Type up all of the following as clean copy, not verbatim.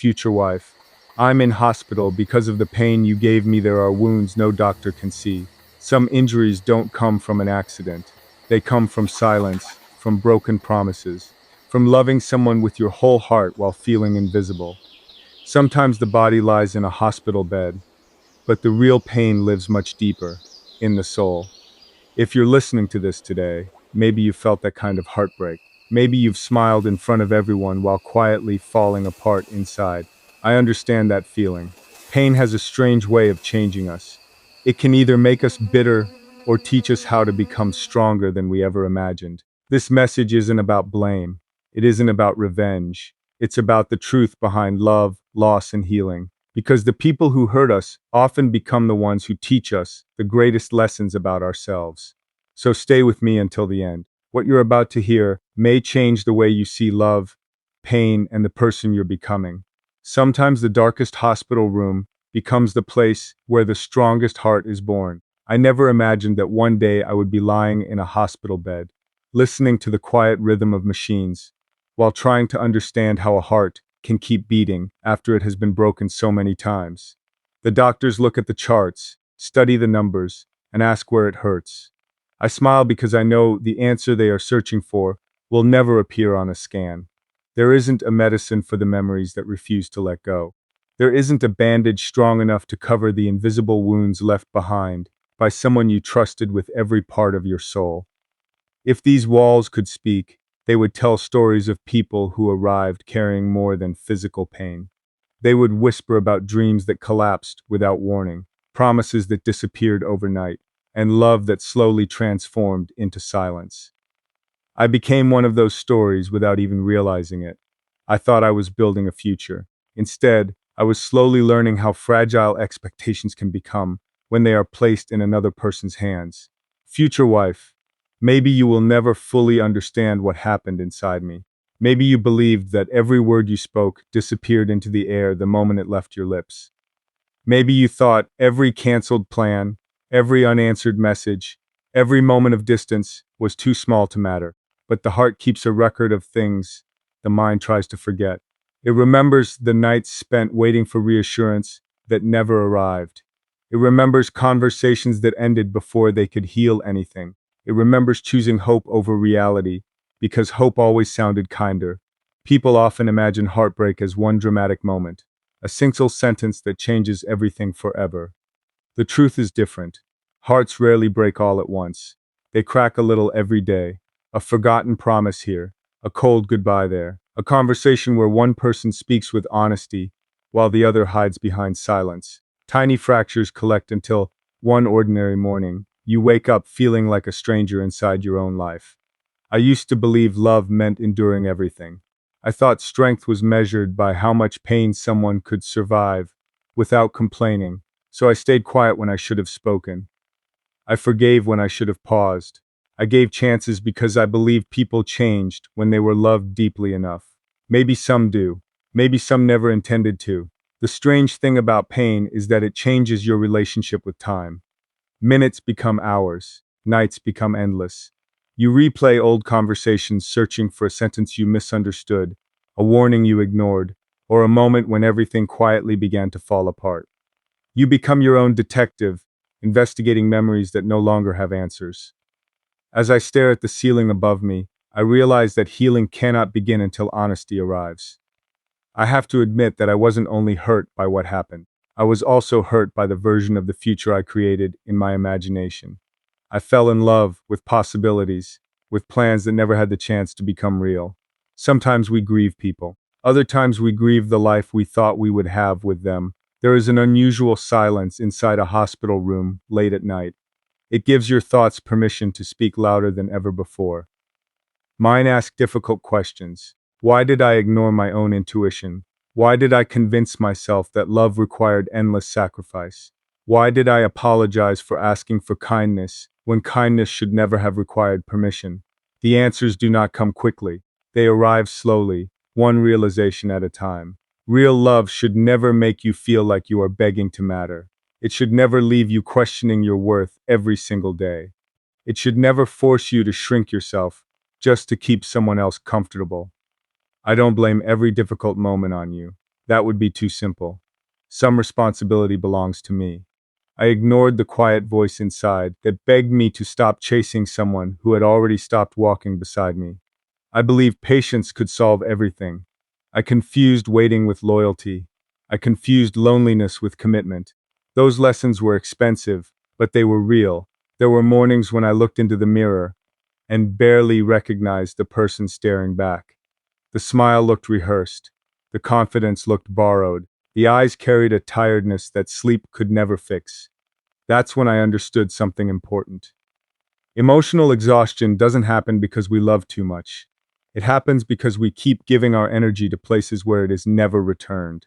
future wife. I'm in hospital because of the pain you gave me. There are wounds no doctor can see. Some injuries don't come from an accident. They come from silence, from broken promises, from loving someone with your whole heart while feeling invisible. Sometimes the body lies in a hospital bed, but the real pain lives much deeper, in the soul. If you're listening to this today, maybe you felt that kind of heartbreak. Maybe you've smiled in front of everyone while quietly falling apart inside. I understand that feeling. Pain has a strange way of changing us. It can either make us bitter or teach us how to become stronger than we ever imagined. This message isn't about blame. It isn't about revenge. It's about the truth behind love, loss, and healing. Because the people who hurt us often become the ones who teach us the greatest lessons about ourselves. So stay with me until the end. What you're about to hear may change the way you see love, pain, and the person you're becoming. Sometimes the darkest hospital room becomes the place where the strongest heart is born. I never imagined that one day I would be lying in a hospital bed, listening to the quiet rhythm of machines, while trying to understand how a heart can keep beating after it has been broken so many times. The doctors look at the charts, study the numbers, and ask where it hurts. I smile because I know the answer they are searching for will never appear on a scan. There isn't a medicine for the memories that refuse to let go. There isn't a bandage strong enough to cover the invisible wounds left behind by someone you trusted with every part of your soul. If these walls could speak, they would tell stories of people who arrived carrying more than physical pain. They would whisper about dreams that collapsed without warning, promises that disappeared overnight, and love that slowly transformed into silence. I became one of those stories without even realizing it. I thought I was building a future. Instead, I was slowly learning how fragile expectations can become when they are placed in another person's hands. Future wife, maybe you will never fully understand what happened inside me. Maybe you believed that every word you spoke disappeared into the air the moment it left your lips. Maybe you thought every canceled plan, every unanswered message, every moment of distance was too small to matter. But the heart keeps a record of things the mind tries to forget. It remembers the nights spent waiting for reassurance that never arrived. It remembers conversations that ended before they could heal anything. It remembers choosing hope over reality because hope always sounded kinder. People often imagine heartbreak as one dramatic moment, a single sentence that changes everything forever. The truth is different. Hearts rarely break all at once. They crack a little every day. A forgotten promise here, a cold goodbye there, a conversation where one person speaks with honesty while the other hides behind silence. Tiny fractures collect until one ordinary morning, you wake up feeling like a stranger inside your own life. I used to believe love meant enduring everything. I thought strength was measured by how much pain someone could survive without complaining, so I stayed quiet when I should have spoken. I forgave when I should have paused. I gave chances because I believed people changed when they were loved deeply enough. Maybe some do. Maybe some never intended to. The strange thing about pain is that it changes your relationship with time. Minutes become hours. Nights become endless. You replay old conversations searching for a sentence you misunderstood, a warning you ignored, or a moment when everything quietly began to fall apart. You become your own detective, investigating memories that no longer have answers. As I stare at the ceiling above me, I realize that healing cannot begin until honesty arrives. I have to admit that I wasn't only hurt by what happened. I was also hurt by the version of the future I created in my imagination. I fell in love with possibilities, with plans that never had the chance to become real. Sometimes we grieve people. Other times we grieve the life we thought we would have with them. There is an unusual silence inside a hospital room late at night. It gives your thoughts permission to speak louder than ever before. Mine ask difficult questions. Why did I ignore my own intuition? Why did I convince myself that love required endless sacrifice? Why did I apologize for asking for kindness when kindness should never have required permission? The answers do not come quickly. They arrive slowly, one realization at a time. Real love should never make you feel like you are begging to matter. It should never leave you questioning your worth every single day. It should never force you to shrink yourself just to keep someone else comfortable. I don't blame every difficult moment on you. That would be too simple. Some responsibility belongs to me. I ignored the quiet voice inside that begged me to stop chasing someone who had already stopped walking beside me. I believed patience could solve everything. I confused waiting with loyalty. I confused loneliness with commitment. Those lessons were expensive, but they were real. There were mornings when I looked into the mirror and barely recognized the person staring back. The smile looked rehearsed. The confidence looked borrowed. The eyes carried a tiredness that sleep could never fix. That's when I understood something important. Emotional exhaustion doesn't happen because we love too much. It happens because we keep giving our energy to places where it is never returned.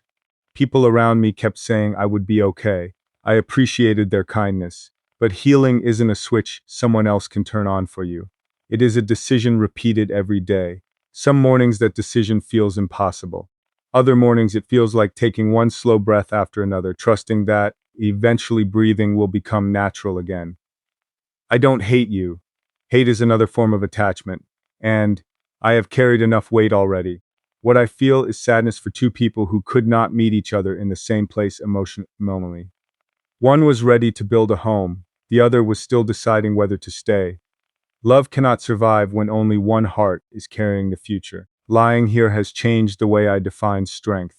People around me kept saying I would be okay. I appreciated their kindness. But healing isn't a switch someone else can turn on for you. It is a decision repeated every day. Some mornings that decision feels impossible. Other mornings it feels like taking one slow breath after another, trusting that eventually breathing will become natural again. I don't hate you. Hate is another form of attachment. And I have carried enough weight already. What I feel is sadness for two people who could not meet each other in the same place emotionally. One was ready to build a home. The other was still deciding whether to stay. Love cannot survive when only one heart is carrying the future. Lying here has changed the way I define strength.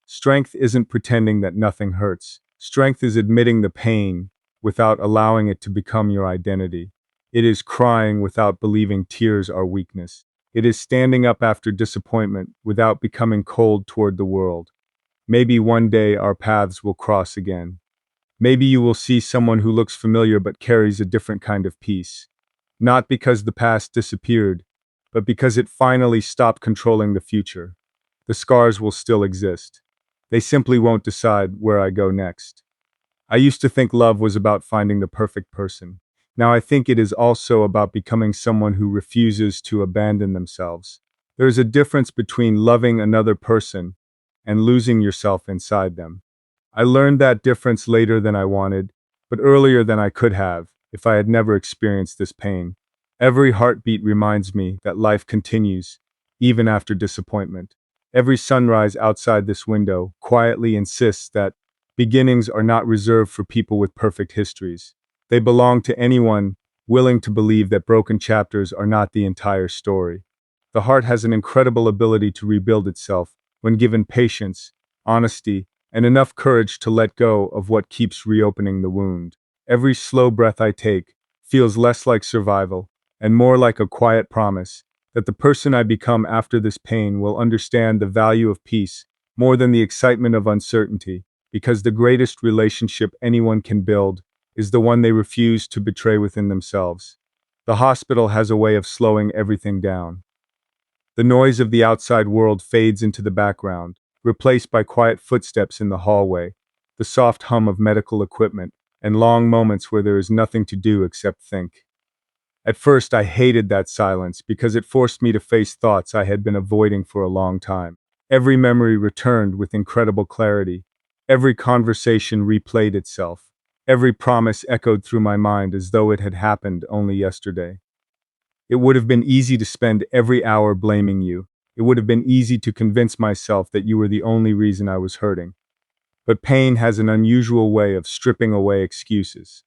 Strength isn't pretending that nothing hurts. Strength is admitting the pain without allowing it to become your identity. It is crying without believing tears are weakness. It is standing up after disappointment without becoming cold toward the world. Maybe one day our paths will cross again. Maybe you will see someone who looks familiar but carries a different kind of peace. Not because the past disappeared, but because it finally stopped controlling the future. The scars will still exist. They simply won't decide where I go next. I used to think love was about finding the perfect person. Now I think it is also about becoming someone who refuses to abandon themselves. There is a difference between loving another person and losing yourself inside them. I learned that difference later than I wanted, but earlier than I could have, if I had never experienced this pain. Every heartbeat reminds me that life continues, even after disappointment. Every sunrise outside this window quietly insists that beginnings are not reserved for people with perfect histories. They belong to anyone willing to believe that broken chapters are not the entire story. The heart has an incredible ability to rebuild itself when given patience, honesty, and enough courage to let go of what keeps reopening the wound. Every slow breath I take feels less like survival and more like a quiet promise that the person I become after this pain will understand the value of peace more than the excitement of uncertainty, because the greatest relationship anyone can build is the one they refuse to betray within themselves. The hospital has a way of slowing everything down. The noise of the outside world fades into the background, replaced by quiet footsteps in the hallway, the soft hum of medical equipment, and long moments where there is nothing to do except think. At first, I hated that silence because it forced me to face thoughts I had been avoiding for a long time. Every memory returned with incredible clarity. Every conversation replayed itself. Every promise echoed through my mind as though it had happened only yesterday. It would have been easy to spend every hour blaming you. It would have been easy to convince myself that you were the only reason I was hurting. But pain has an unusual way of stripping away excuses.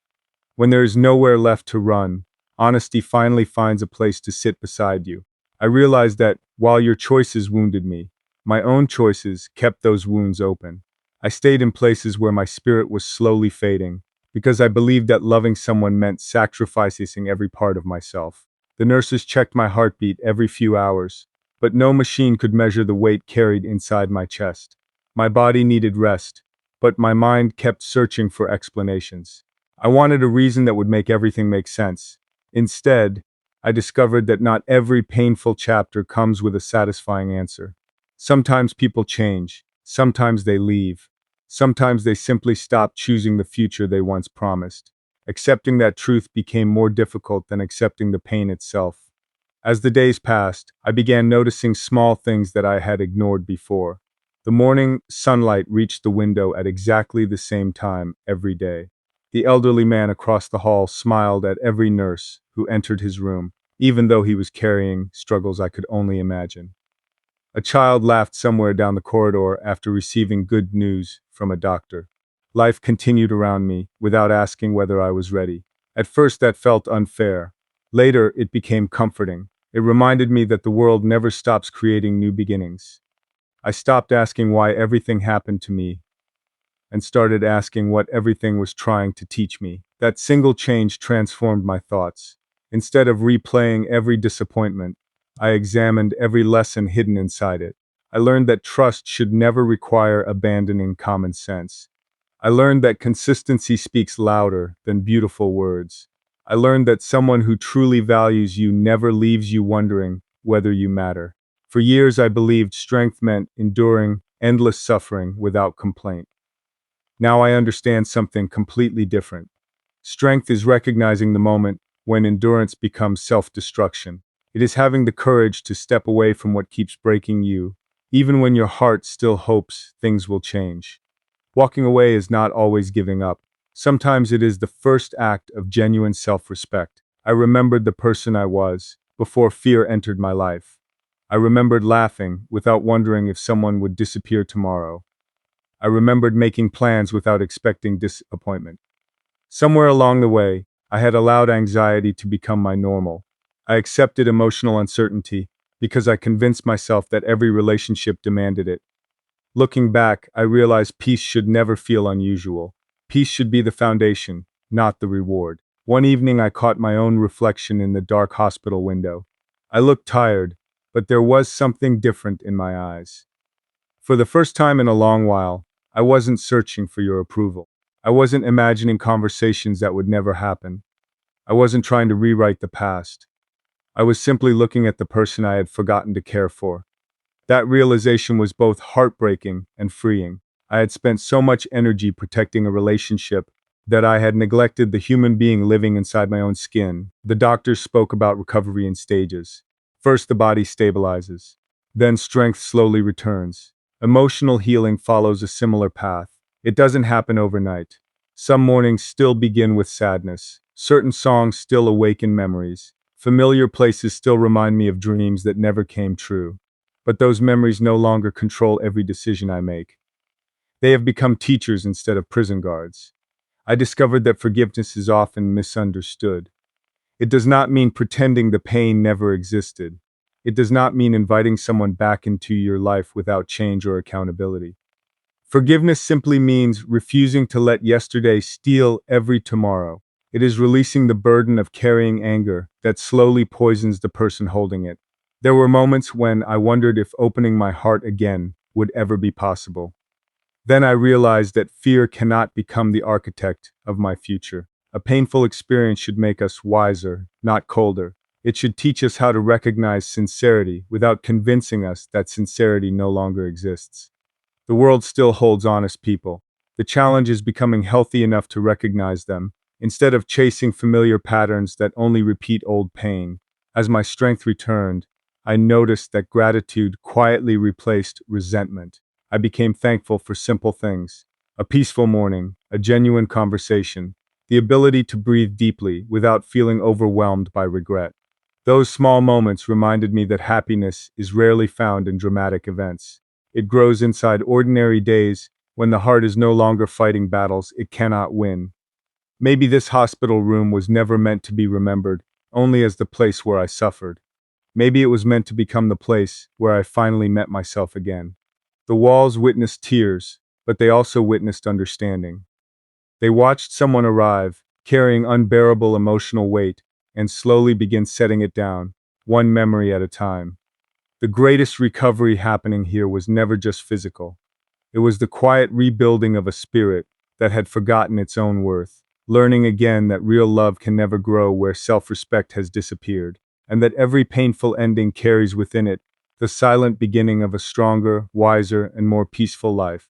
When there is nowhere left to run, honesty finally finds a place to sit beside you. I realized that, while your choices wounded me, my own choices kept those wounds open. I stayed in places where my spirit was slowly fading, because I believed that loving someone meant sacrificing every part of myself. The nurses checked my heartbeat every few hours, but no machine could measure the weight carried inside my chest. My body needed rest, but my mind kept searching for explanations. I wanted a reason that would make everything make sense. Instead, I discovered that not every painful chapter comes with a satisfying answer. Sometimes people change, sometimes they leave, sometimes they simply stop choosing the future they once promised. Accepting that truth became more difficult than accepting the pain itself. As the days passed, I began noticing small things that I had ignored before. The morning sunlight reached the window at exactly the same time every day. The elderly man across the hall smiled at every nurse who entered his room, even though he was carrying struggles I could only imagine. A child laughed somewhere down the corridor after receiving good news from a doctor. Life continued around me without asking whether I was ready. At first, that felt unfair. Later, it became comforting. It reminded me that the world never stops creating new beginnings. I stopped asking why everything happened to me and started asking what everything was trying to teach me. That single change transformed my thoughts. Instead of replaying every disappointment, I examined every lesson hidden inside it. I learned that trust should never require abandoning common sense. I learned that consistency speaks louder than beautiful words. I learned that someone who truly values you never leaves you wondering whether you matter. For years, I believed strength meant enduring endless suffering without complaint. Now I understand something completely different. Strength is recognizing the moment when endurance becomes self-destruction. It is having the courage to step away from what keeps breaking you, even when your heart still hopes things will change. Walking away is not always giving up. Sometimes it is the first act of genuine self-respect. I remembered the person I was before fear entered my life. I remembered laughing without wondering if someone would disappear tomorrow. I remembered making plans without expecting disappointment. Somewhere along the way, I had allowed anxiety to become my normal. I accepted emotional uncertainty because I convinced myself that every relationship demanded it. Looking back, I realized peace should never feel unusual. Peace should be the foundation, not the reward. One evening, I caught my own reflection in the dark hospital window. I looked tired, but there was something different in my eyes. For the first time in a long while, I wasn't searching for your approval. I wasn't imagining conversations that would never happen. I wasn't trying to rewrite the past. I was simply looking at the person I had forgotten to care for. That realization was both heartbreaking and freeing. I had spent so much energy protecting a relationship that I had neglected the human being living inside my own skin. The doctors spoke about recovery in stages. First, the body stabilizes. Then, strength slowly returns. Emotional healing follows a similar path. It doesn't happen overnight. Some mornings still begin with sadness. Certain songs still awaken memories. Familiar places still remind me of dreams that never came true. But those memories no longer control every decision I make. They have become teachers instead of prison guards. I discovered that forgiveness is often misunderstood. It does not mean pretending the pain never existed. It does not mean inviting someone back into your life without change or accountability. Forgiveness simply means refusing to let yesterday steal every tomorrow. It is releasing the burden of carrying anger that slowly poisons the person holding it. There were moments when I wondered if opening my heart again would ever be possible. Then I realized that fear cannot become the architect of my future. A painful experience should make us wiser, not colder. It should teach us how to recognize sincerity without convincing us that sincerity no longer exists. The world still holds honest people. The challenge is becoming healthy enough to recognize them, instead of chasing familiar patterns that only repeat old pain. As my strength returned, I noticed that gratitude quietly replaced resentment. I became thankful for simple things: a peaceful morning, a genuine conversation, the ability to breathe deeply without feeling overwhelmed by regret. Those small moments reminded me that happiness is rarely found in dramatic events. It grows inside ordinary days when the heart is no longer fighting battles it cannot win. Maybe this hospital room was never meant to be remembered only as the place where I suffered. Maybe it was meant to become the place where I finally met myself again. The walls witnessed tears, but they also witnessed understanding. They watched someone arrive, carrying unbearable emotional weight, and slowly begin setting it down, one memory at a time. The greatest recovery happening here was never just physical. It was the quiet rebuilding of a spirit that had forgotten its own worth, learning again that real love can never grow where self-respect has disappeared, and that every painful ending carries within it the silent beginning of a stronger, wiser, and more peaceful life.